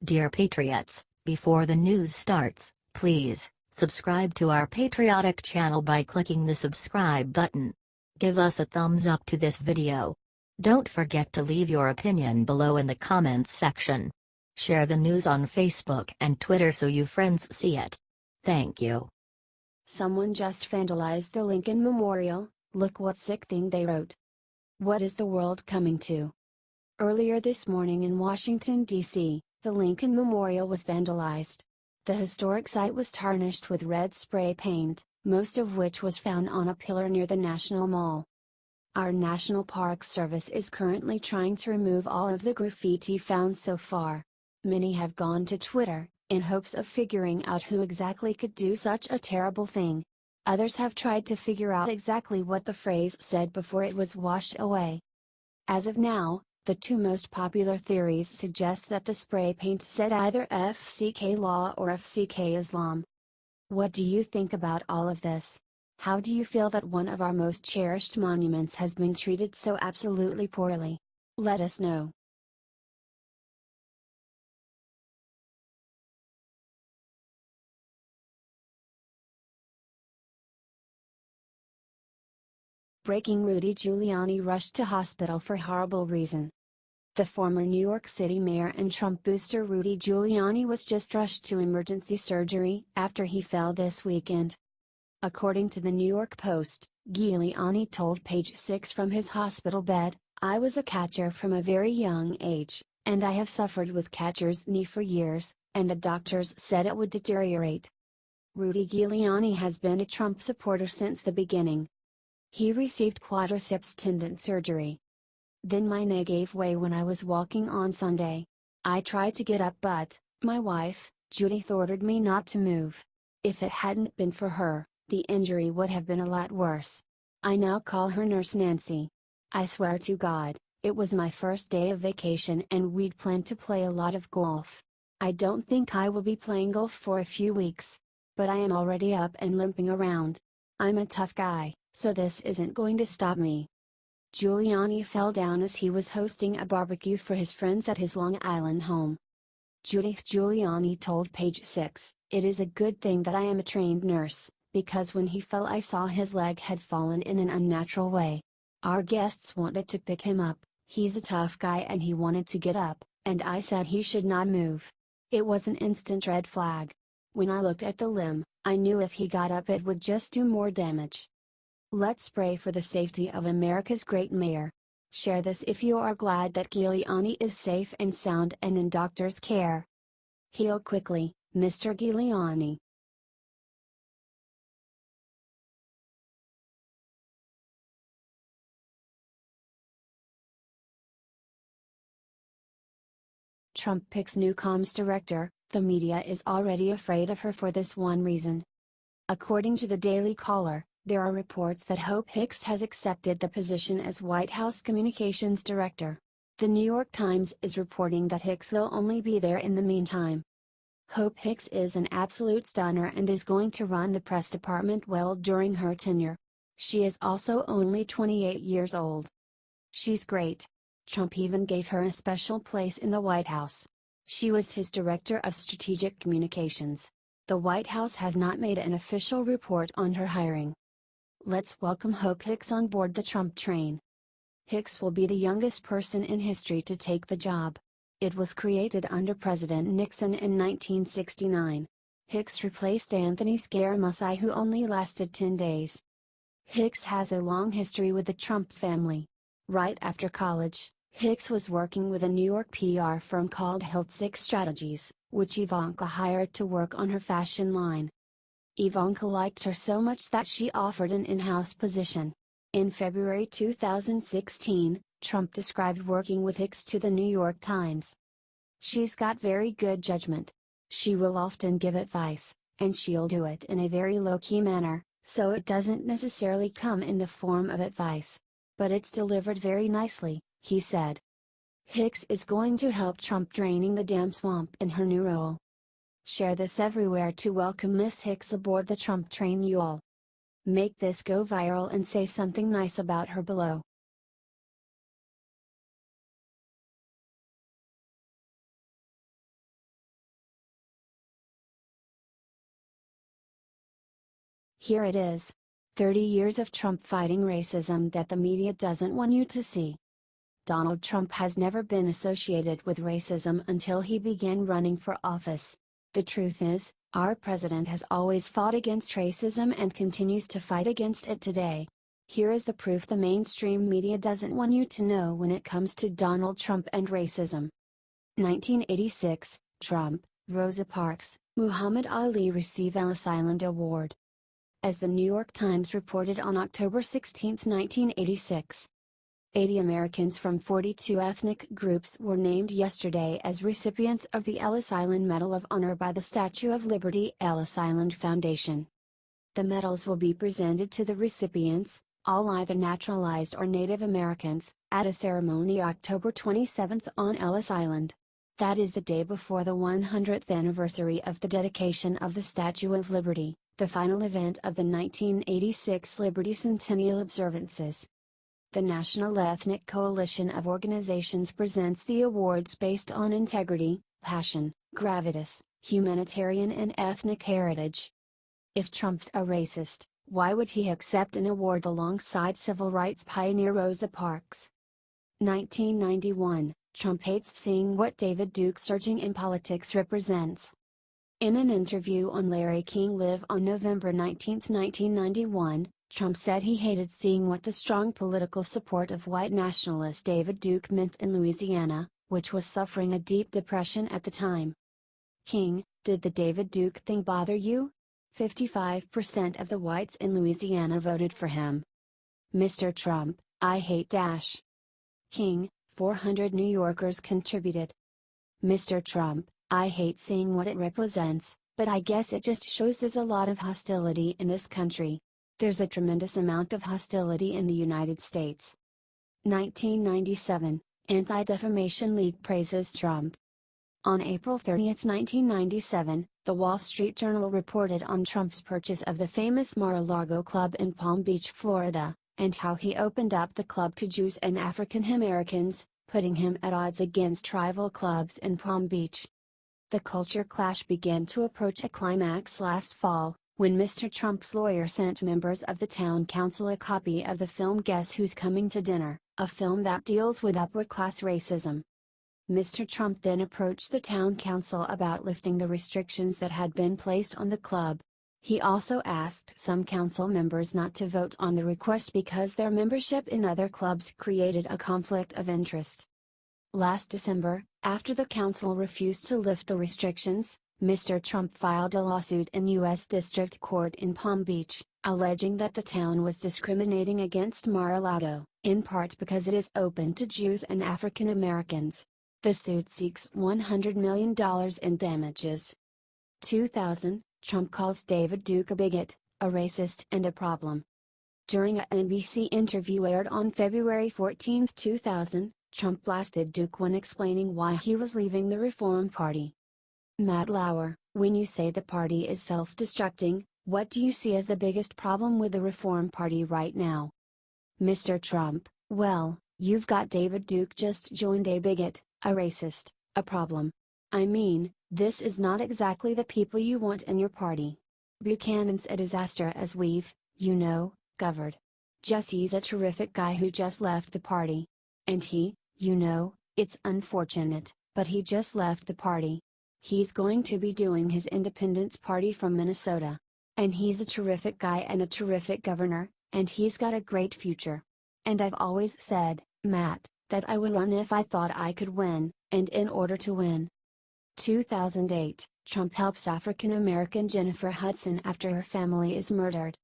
Dear Patriots, before the news starts, please subscribe to our patriotic channel by clicking the subscribe button. Give us a thumbs up to this video. Don't forget to leave your opinion below in the comments section. Share the news on Facebook and Twitter so your friends see it. Thank you. Someone just vandalized the Lincoln Memorial. Look what sick thing they wrote. What is the world coming to? Earlier this morning in Washington, D.C., the Lincoln Memorial was vandalized. The historic site was tarnished with red spray paint, most of which was found on a pillar near the National Mall. Our National Park Service is currently trying to remove all of the graffiti found so far. Many have gone to Twitter, in hopes of figuring out who exactly could do such a terrible thing. Others have tried to figure out exactly what the phrase said before it was washed away. As of now, the two most popular theories suggest that the spray paint said either FCK Law or FCK Islam. What do you think about all of this? How do you feel that one of our most cherished monuments has been treated so absolutely poorly? Let us know. Breaking: Rudy Giuliani rushed to hospital for horrible reason. The former New York City mayor and Trump booster Rudy Giuliani was just rushed to emergency surgery after he fell this weekend. According to the New York Post, Giuliani told Page 6 from his hospital bed, "I was a catcher from a very young age, and I have suffered with catcher's knee for years, and the doctors said it would deteriorate." Rudy Giuliani has been a Trump supporter since the beginning. He received quadriceps tendon surgery. "Then my knee gave way when I was walking on Sunday. I tried to get up but, my wife, Judith, ordered me not to move. If it hadn't been for her, the injury would have been a lot worse. I now call her Nurse Nancy. I swear to God, it was my first day of vacation and we'd planned to play a lot of golf. I don't think I will be playing golf for a few weeks. But I am already up and limping around. I'm a tough guy, so this isn't going to stop me." Giuliani fell down as he was hosting a barbecue for his friends at his Long Island home. Judith Giuliani told Page 6, "It is a good thing that I am a trained nurse, because when he fell I saw his leg had fallen in an unnatural way. Our guests wanted to pick him up, he's a tough guy and he wanted to get up, and I said he should not move. It was an instant red flag. When I looked at the limb, I knew if he got up it would just do more damage." Let's pray for the safety of America's great mayor. Share this if you are glad that Giuliani is safe and sound and in doctor's care. Heal quickly, Mr. Giuliani. Trump picks new comms director. The media is already afraid of her for this one reason. According to the Daily Caller, there are reports that Hope Hicks has accepted the position as White House Communications Director. The New York Times is reporting that Hicks will only be there in the meantime. Hope Hicks is an absolute stunner and is going to run the press department well during her tenure. She is also only 28 years old. She's great. Trump even gave her a special place in the White House. She was his Director of Strategic Communications. The White House has not made an official report on her hiring. Let's welcome Hope Hicks on board the Trump train. Hicks will be the youngest person in history to take the job. It was created under President Nixon in 1969. Hicks replaced Anthony Scaramucci, who only lasted 10 days. Hicks has a long history with the Trump family. Right after college, Hicks was working with a New York PR firm called Hiltzik Strategies, which Ivanka hired to work on her fashion line. Ivanka liked her so much that she offered an in-house position. In February 2016, Trump described working with Hicks to the New York Times. "She's got very good judgment. She will often give advice, and she'll do it in a very low-key manner, so it doesn't necessarily come in the form of advice. But it's delivered very nicely," he said. Hicks is going to help Trump draining the damn swamp in her new role. Share this everywhere to welcome Miss Hicks aboard the Trump train, you all. Make this go viral and say something nice about her below. Here it is. 30 years of Trump fighting racism that the media doesn't want you to see. Donald Trump has never been associated with racism until he began running for office. The truth is, our president has always fought against racism and continues to fight against it today. Here is the proof the mainstream media doesn't want you to know when it comes to Donald Trump and racism. 1986, Trump, Rosa Parks, Muhammad Ali receive Ellis Island Award. As the New York Times reported on October 16, 1986, 80 Americans from 42 ethnic groups were named yesterday as recipients of the Ellis Island Medal of Honor by the Statue of Liberty Ellis Island Foundation. The medals will be presented to the recipients, all either naturalized or Native Americans, at a ceremony October 27 on Ellis Island. That is the day before the 100th anniversary of the dedication of the Statue of Liberty, the final event of the 1986 Liberty Centennial observances. The National Ethnic Coalition of Organizations presents the awards based on integrity, passion, gravitas, humanitarian and ethnic heritage. If Trump's a racist, why would he accept an award alongside civil rights pioneer Rosa Parks? 1991, Trump hates seeing what David Duke surging in politics represents. In an interview on Larry King Live on November 19, 1991, Trump said he hated seeing what the strong political support of white nationalist David Duke meant in Louisiana, which was suffering a deep depression at the time. King, did the David Duke thing bother you? 55% of the whites in Louisiana voted for him. Mr. Trump, I hate dash. King, 400 New Yorkers contributed. Mr. Trump, I hate seeing what it represents, but I guess it just shows there's a lot of hostility in this country. There's a tremendous amount of hostility in the United States. 1997, Anti-Defamation League praises Trump. On April 30, 1997, The Wall Street Journal reported on Trump's purchase of the famous Mar-a-Lago Club in Palm Beach, Florida, and how he opened up the club to Jews and African Americans, putting him at odds against rival clubs in Palm Beach. The culture clash began to approach a climax last fall, when Mr. Trump's lawyer sent members of the town council a copy of the film Guess Who's Coming to Dinner, a film that deals with upper-class racism. Mr. Trump then approached the town council about lifting the restrictions that had been placed on the club. He also asked some council members not to vote on the request because their membership in other clubs created a conflict of interest. Last December, after the council refused to lift the restrictions, Mr. Trump filed a lawsuit in U.S. District Court in Palm Beach, alleging that the town was discriminating against Mar-a-Lago, in part because it is open to Jews and African Americans. The suit seeks $100 million in damages. 2000, Trump calls David Duke a bigot, a racist and a problem. During a NBC interview aired on February 14, 2000, Trump blasted Duke when explaining why he was leaving the Reform Party. Matt Lauer, when you say the party is self-destructing, what do you see as the biggest problem with the Reform Party right now? Mr. Trump, well, you've got David Duke just joined a bigot, a racist, a problem. I mean, this is not exactly the people you want in your party. Buchanan's a disaster as we've, covered. Jesse's a terrific guy who just left the party. And he, it's unfortunate, but he just left the party. He's going to be doing his Independence Party from Minnesota. And he's a terrific guy and a terrific governor, and he's got a great future. And I've always said, Matt, that I would run if I thought I could win, and in order to win. 2008, Trump helps African American Jennifer Hudson after her family is murdered.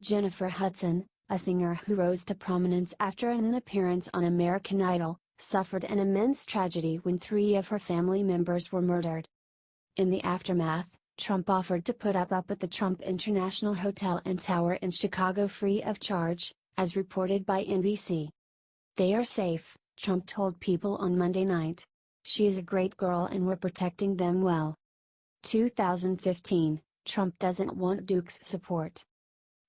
Jennifer Hudson, a singer who rose to prominence after an appearance on American Idol, suffered an immense tragedy when 3 of her family members were murdered. In the aftermath, Trump offered to put up at the Trump International Hotel and Tower in Chicago free of charge, as reported by NBC. They are safe, Trump told people on Monday night. She's a great girl and we're protecting them well. 2015, Trump doesn't want Duke's support.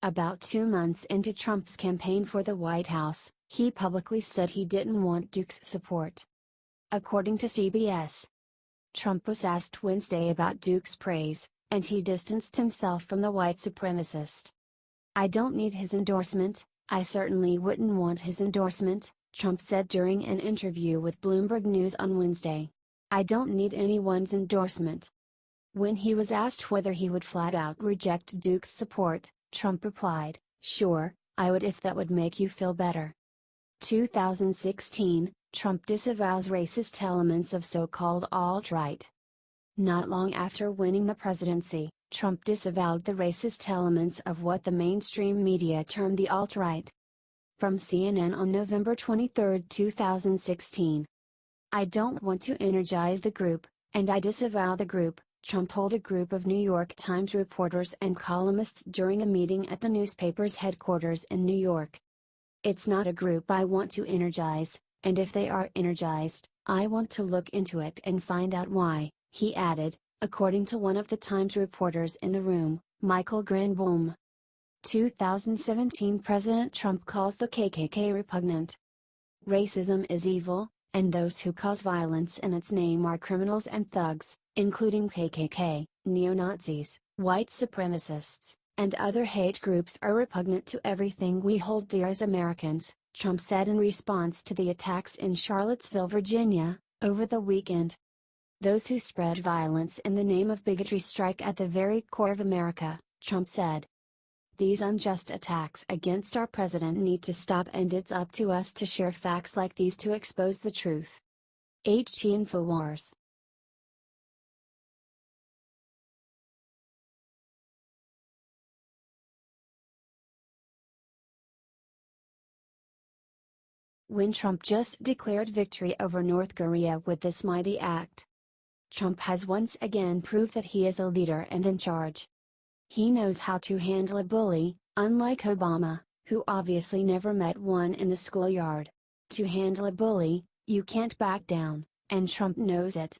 About 2 months into Trump's campaign for the White House, he publicly said he didn't want Duke's support. According to CBS, Trump was asked Wednesday about Duke's praise, and he distanced himself from the white supremacist. "I don't need his endorsement, I certainly wouldn't want his endorsement," Trump said during an interview with Bloomberg News on Wednesday. "I don't need anyone's endorsement." When he was asked whether he would flat out reject Duke's support, Trump replied, "Sure, I would if that would make you feel better." 2016, Trump disavows racist elements of so-called alt-right. Not long after winning the presidency, Trump disavowed the racist elements of what the mainstream media termed the alt-right. From CNN on November 23, 2016. "I don't want to energize the group, and I disavow the group," Trump told a group of New York Times reporters and columnists during a meeting at the newspaper's headquarters in New York. "It's not a group I want to energize, and if they are energized, I want to look into it and find out why," he added, according to one of the Times reporters in the room, Michael Granboom. 2017 President Trump calls the KKK repugnant. "Racism is evil, and those who cause violence in its name are criminals and thugs, including KKK, neo-Nazis, white supremacists, and other hate groups are repugnant to everything we hold dear as Americans," Trump said in response to the attacks in Charlottesville, Virginia, over the weekend. "Those who spread violence in the name of bigotry strike at the very core of America," Trump said. "These unjust attacks against our president need to stop, and it's up to us to share facts like these to expose the truth." HT Infowars. When Trump just declared victory over North Korea with this mighty act, Trump has once again proved that he is a leader and in charge. He knows how to handle a bully, unlike Obama, who obviously never met one in the schoolyard. To handle a bully, you can't back down, and Trump knows it.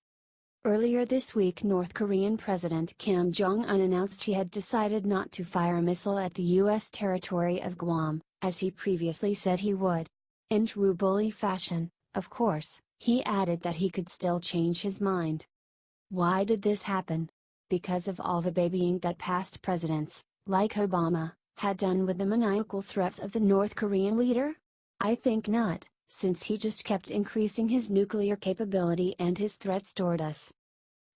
Earlier this week, North Korean President Kim Jong-un announced he had decided not to fire a missile at the U.S. territory of Guam, as he previously said he would. In true bully fashion, of course, he added that he could still change his mind. Why did this happen? Because of all the babying that past presidents, like Obama, had done with the maniacal threats of the North Korean leader? I think not, since he just kept increasing his nuclear capability and his threats toward us.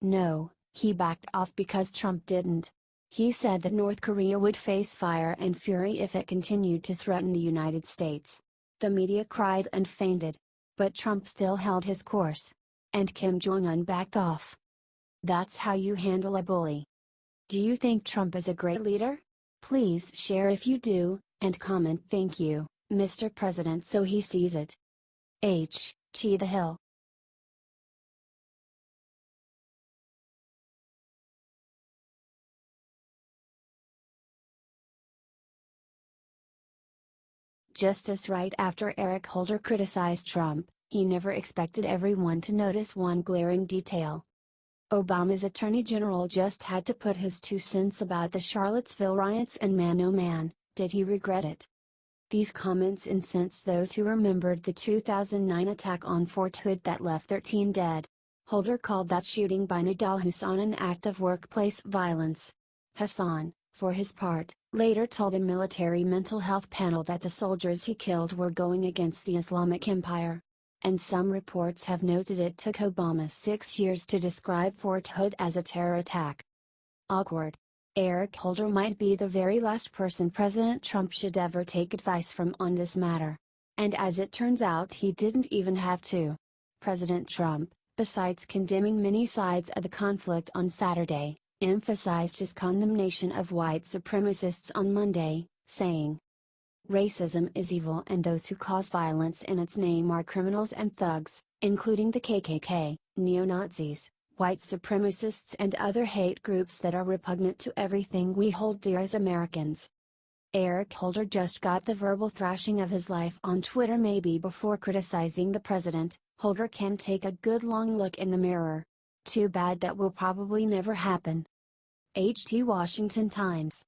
No, he backed off because Trump didn't. He said that North Korea would face fire and fury if it continued to threaten the United States. The media cried and fainted. But Trump still held his course. And Kim Jong-un backed off. That's how you handle a bully. Do you think Trump is a great leader? Please share if you do, and comment "Thank you, Mr. President" so he sees it. H.T. The Hill. Justice. Right after Eric Holder criticized Trump, he never expected everyone to notice one glaring detail. Obama's Attorney General just had to put his 2 cents about the Charlottesville riots, and man oh man, did he regret it. These comments incensed those who remembered the 2009 attack on Fort Hood that left 13 dead. Holder called that shooting by Nidal Hasan an act of workplace violence. Hasan, for his part, later told a military mental health panel that the soldiers he killed were going against the Islamic Empire. And some reports have noted it took Obama 6 years to describe Fort Hood as a terror attack. Awkward. Eric Holder might be the very last person President Trump should ever take advice from on this matter. And as it turns out, he didn't even have to. President Trump, besides condemning many sides of the conflict on Saturday, emphasized his condemnation of white supremacists on Monday, saying, "Racism is evil, and those who cause violence in its name are criminals and thugs, including the KKK, neo-Nazis, white supremacists and other hate groups that are repugnant to everything we hold dear as Americans." Eric Holder just got the verbal thrashing of his life on Twitter. Maybe before criticizing the president, Holder can take a good long look in the mirror. Too bad that will probably never happen. HT Washington Times.